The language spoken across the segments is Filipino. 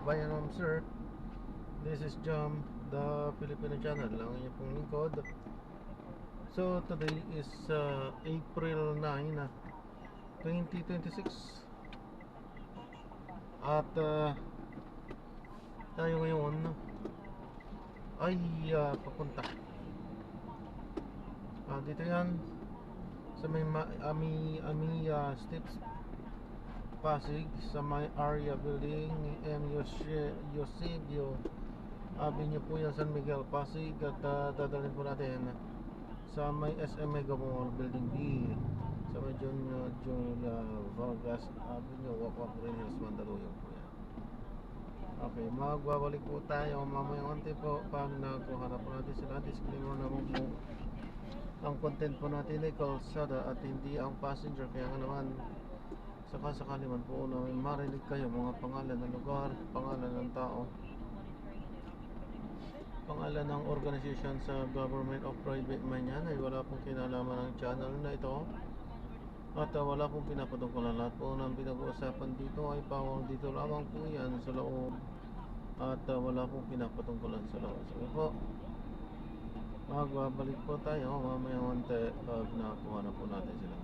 kabayan, ma'am sir. This is Jam, the Filipino channel, ang inyong pong lingkod. So today is April 9, 2026. At tayo ngayon ay papunta dito yan sa may Ami Steps, Pasig, sa may area building M. Eusebio Avenue po yan, San Miguel, Pasig. At dadalhin po natin sa may SM Mega Mall Building B, sa may Julia Vargas Avenue, Waqwa Green Hills, Mandaluyong po yan. Okay, magbabalik po tayo mamayang konti po pag nakuha na po natin sila. Disclaimer na po, ang content po natin ay kalsada at hindi ang passenger. Kaya nga naman, sakasakali man po na marinig kayo mga pangalan ng lugar, pangalan ng tao, pangalan ng organization sa government o private man yan, ay wala pong kinalaman ng channel na ito. At wala pong pinapatungkulan. Lahat po ng pinag-uusapan dito ay pawang dito lamang po yan sa loob. At wala pong pinapatungkulan sa loob. Sige po, magbabalik po tayo mamaya konti pag nakuha na po natin sila.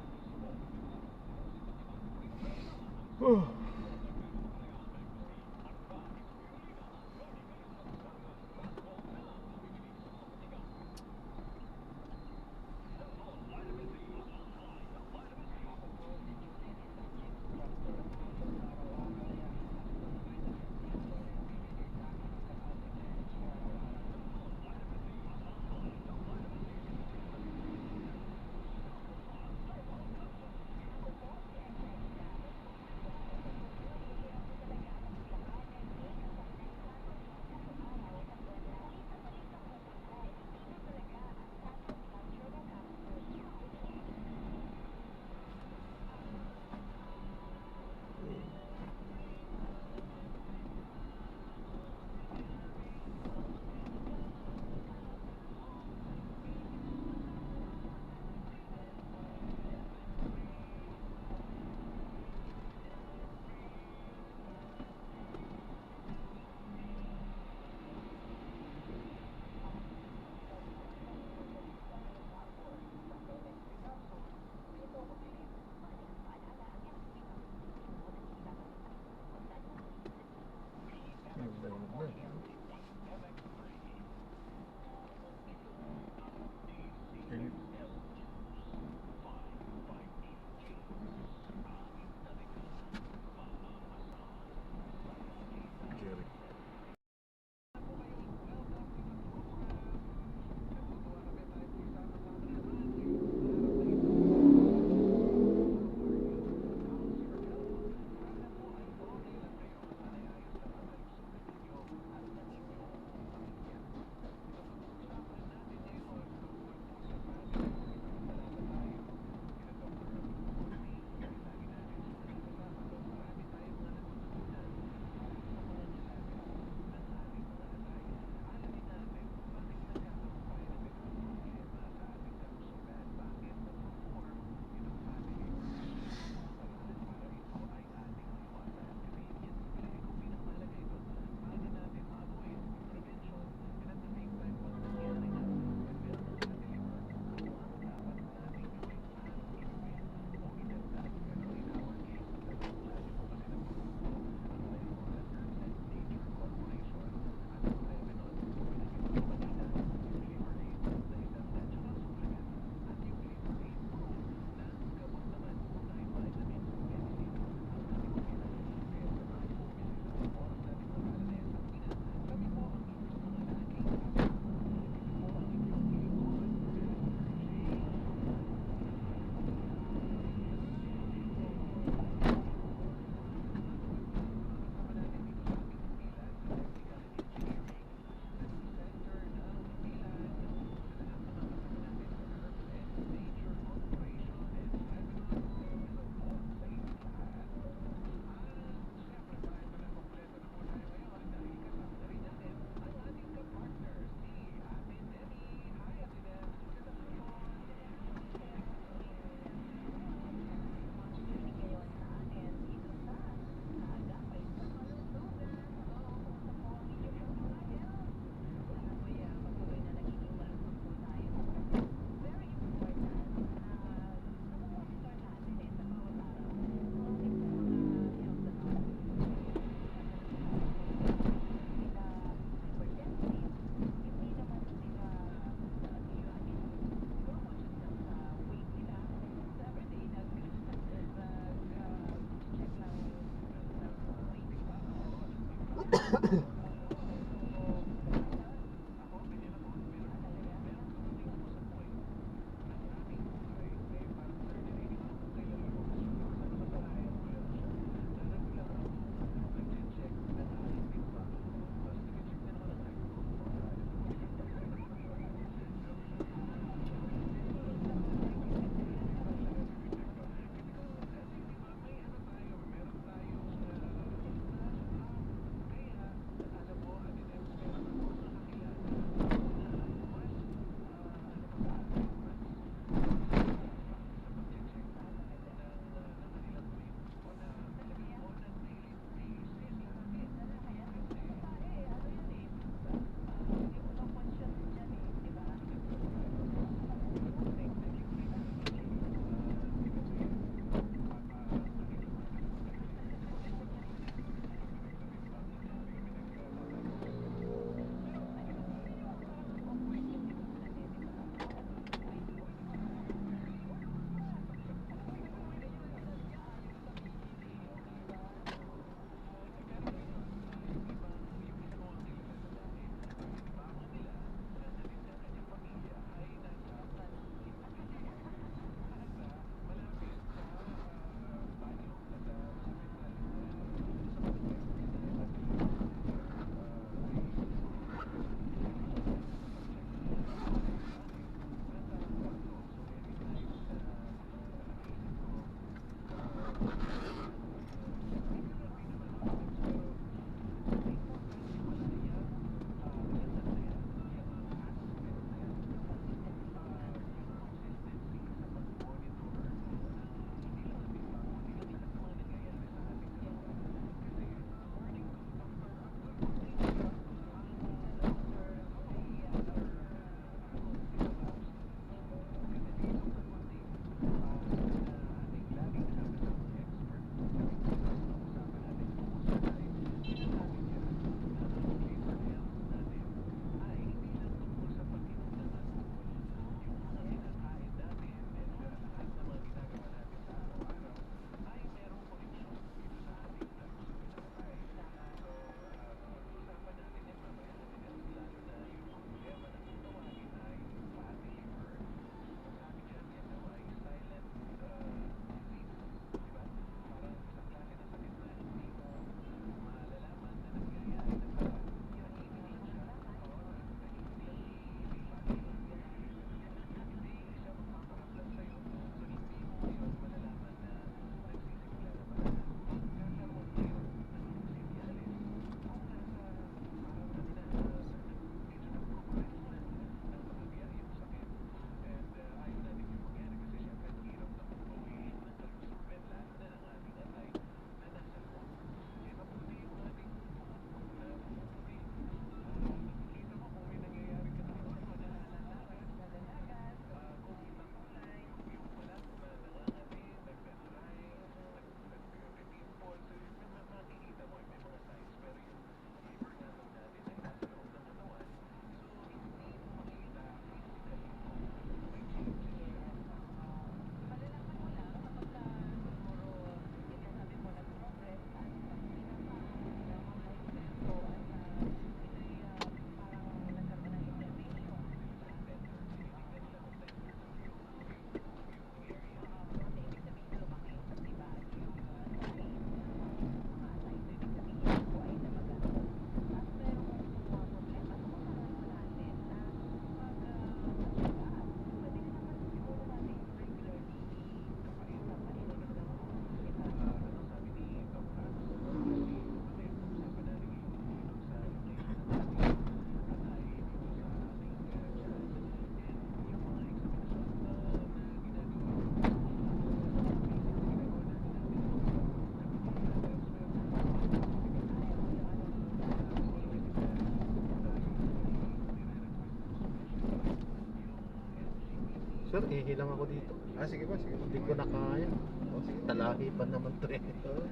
Sir, ihilang ako dito. Ah, sige po, sige po. Hindi ko na kaya. Oh, sige. Talahi pa naman to eh. Oo.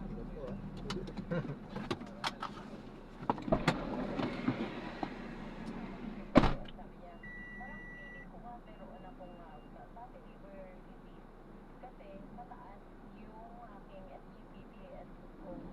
Ikot po ah. Sabi niya, parang feeling ko nga meron akong fatty liver disease kasi mataas yung aking SGPT and glucose.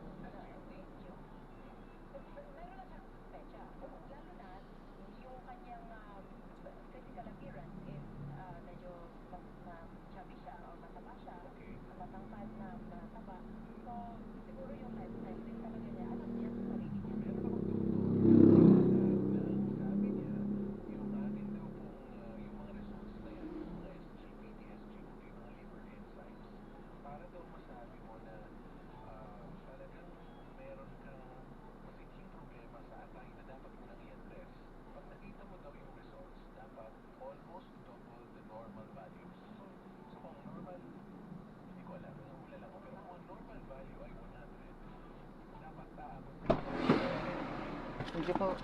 you po.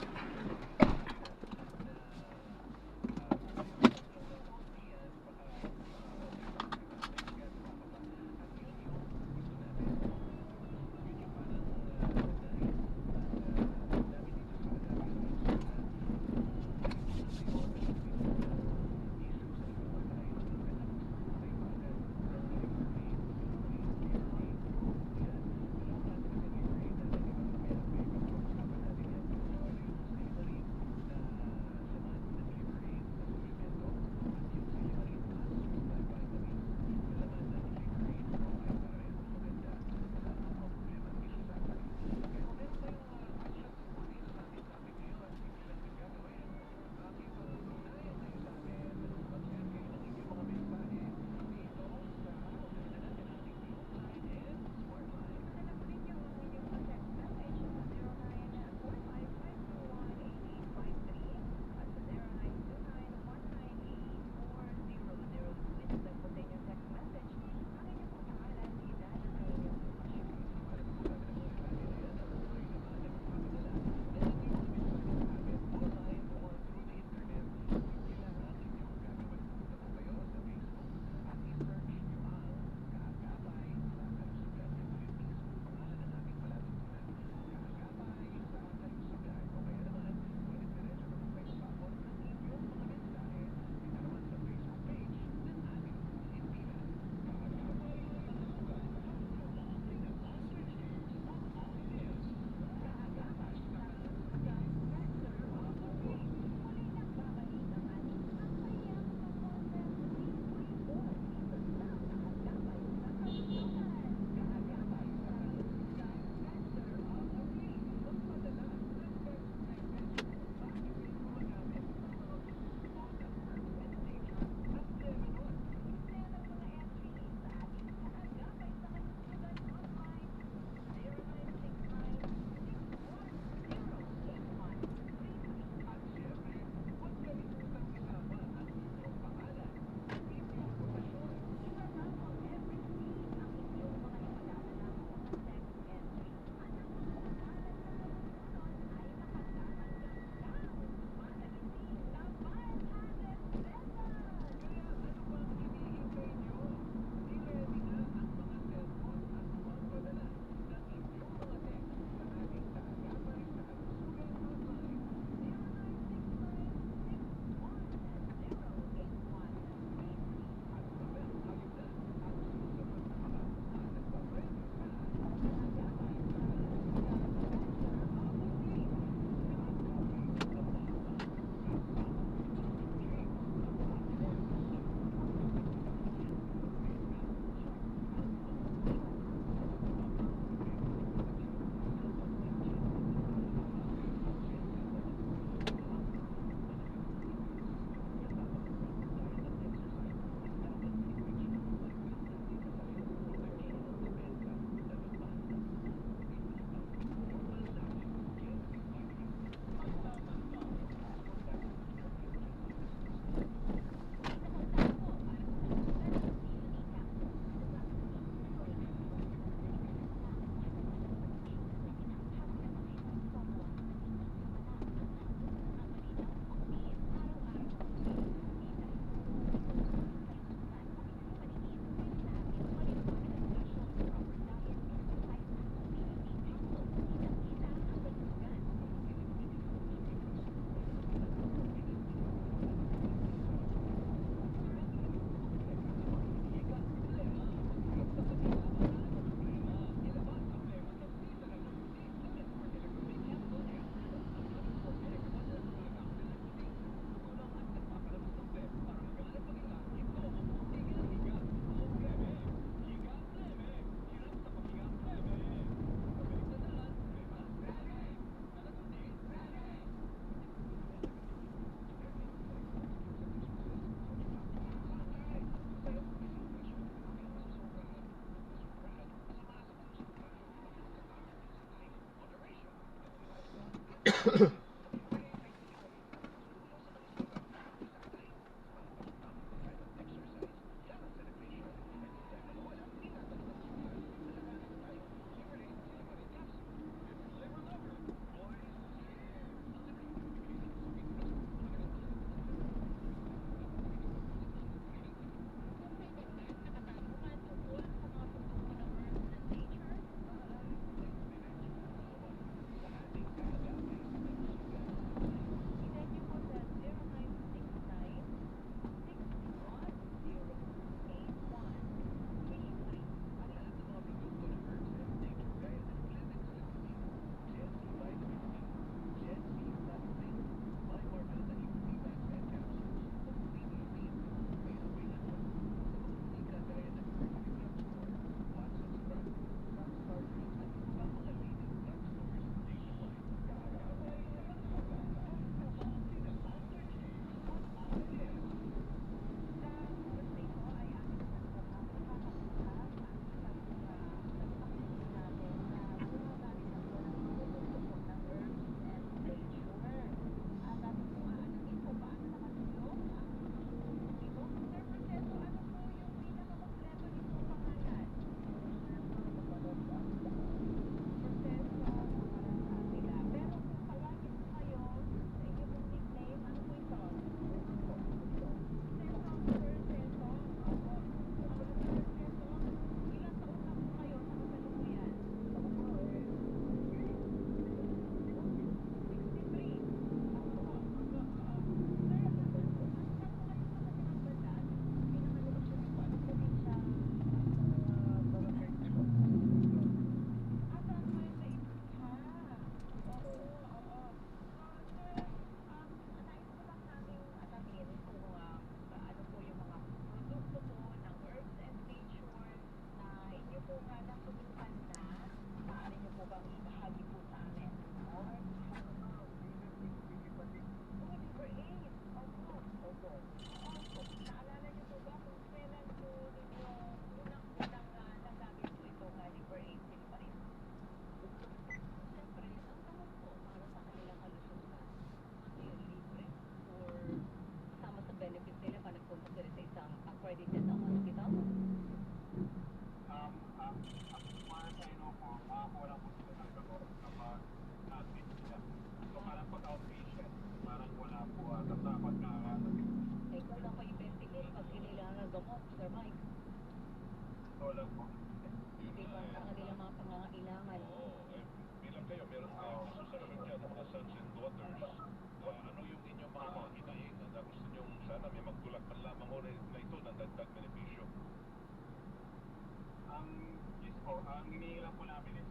hinihingi lang po namin is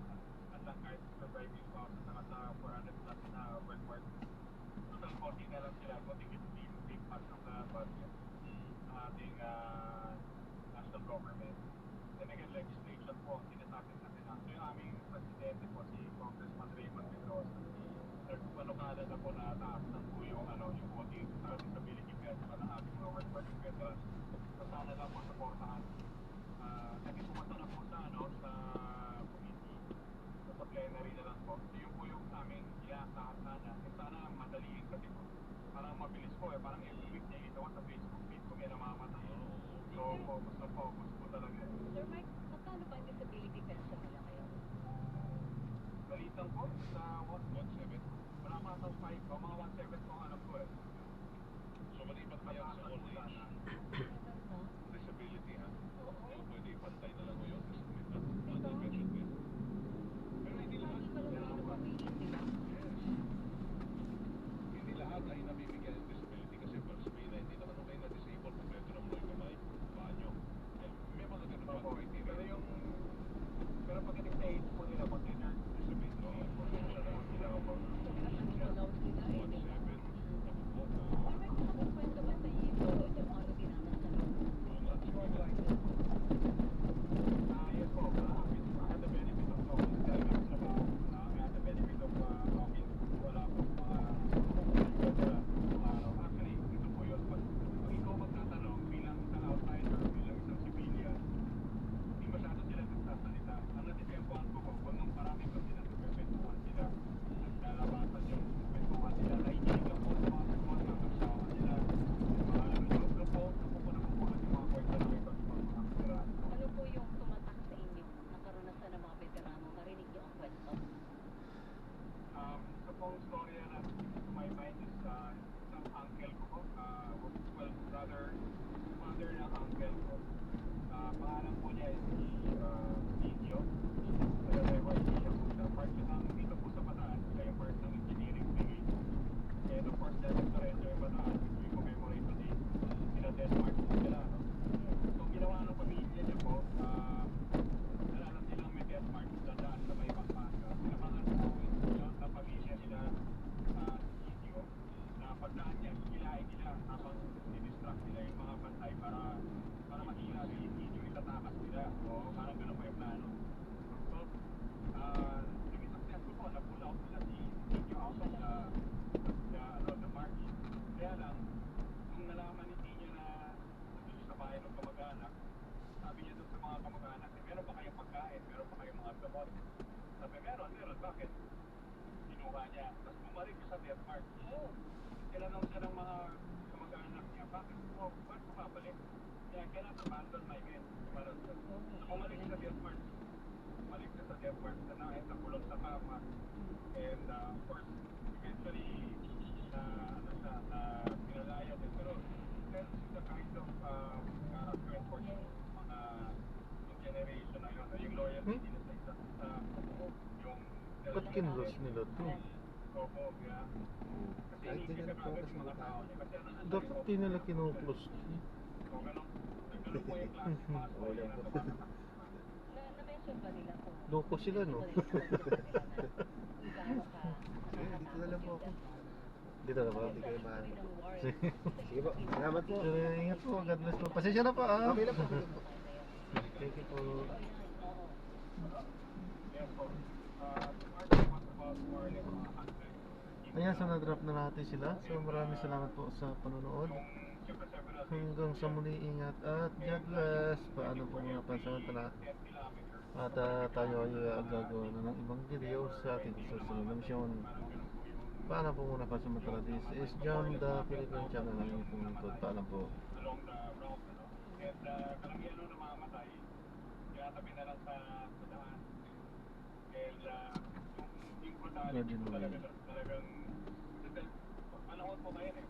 hanggang kahit surviving spouse at saka sa 400 plus na workforce. Total 40 na lang sila, konting big part of the budget ng ating national government. And again, legislation po, sinasabi natin na. So yung aming presidente po, si Congressman Raymond Mendoza, nagpanukala na po na taasan po yung voting sa disability veteran ng ating mga working veterans. So sana lang po supportahan. Naging pumunta na po sa committee. So sa plenary na lang po. So yun po yung aming inaasahan sana. Sana madaliin kasi po. Parang mabilis po parang every week na ito sa Facebook feed ko may namamatay. So focus po talaga. Sir Mike, magkano ba ang disability pension nila ngayon? Balitan po sa 1.7. Wala mga sa 5 o mga 1.7 po alam ko So maliban pa yan sa old age disability Yung pwede ipantay na lang ngayon kasi may pension din. Pero hindi lahat. Hindi lahat ay nabibigyan ng disability kasi para sabihin na hindi naman okay na disabled kung pwede naman yung kamay, banyo. May mga ganun pa criteria. Pero pagdating sa age po nila, considered disability, professional sila o Ba't kinros nila to? Kahit hindi na focus mga tao. Dapat di nila kinuklos. Wala po. Na-mention ba nila kung Loko sila, no? Dito na lang po ako. Dito na ba? Hindi kayo mahal. Sige po, salamat po. Ingat po, God bless po. Pasensya na po, ah. Okay lang po. Thank you po. Ayan, so na-drop na natin sila. So maraming salamat po sa panonood. Hanggang sa muli, ingat at God bless. Paano po mga pansamantala. At tayo ay gagawa na ng ibang video sa ating susunod na misyon. Paano po muna pansamantala. This is John, the Philippine channel ng inyong pumungkod. Paalam po. And karamihan nung namamatay, tinatabi na lang sa daan. And yung brutality po talagang panahon po ngayon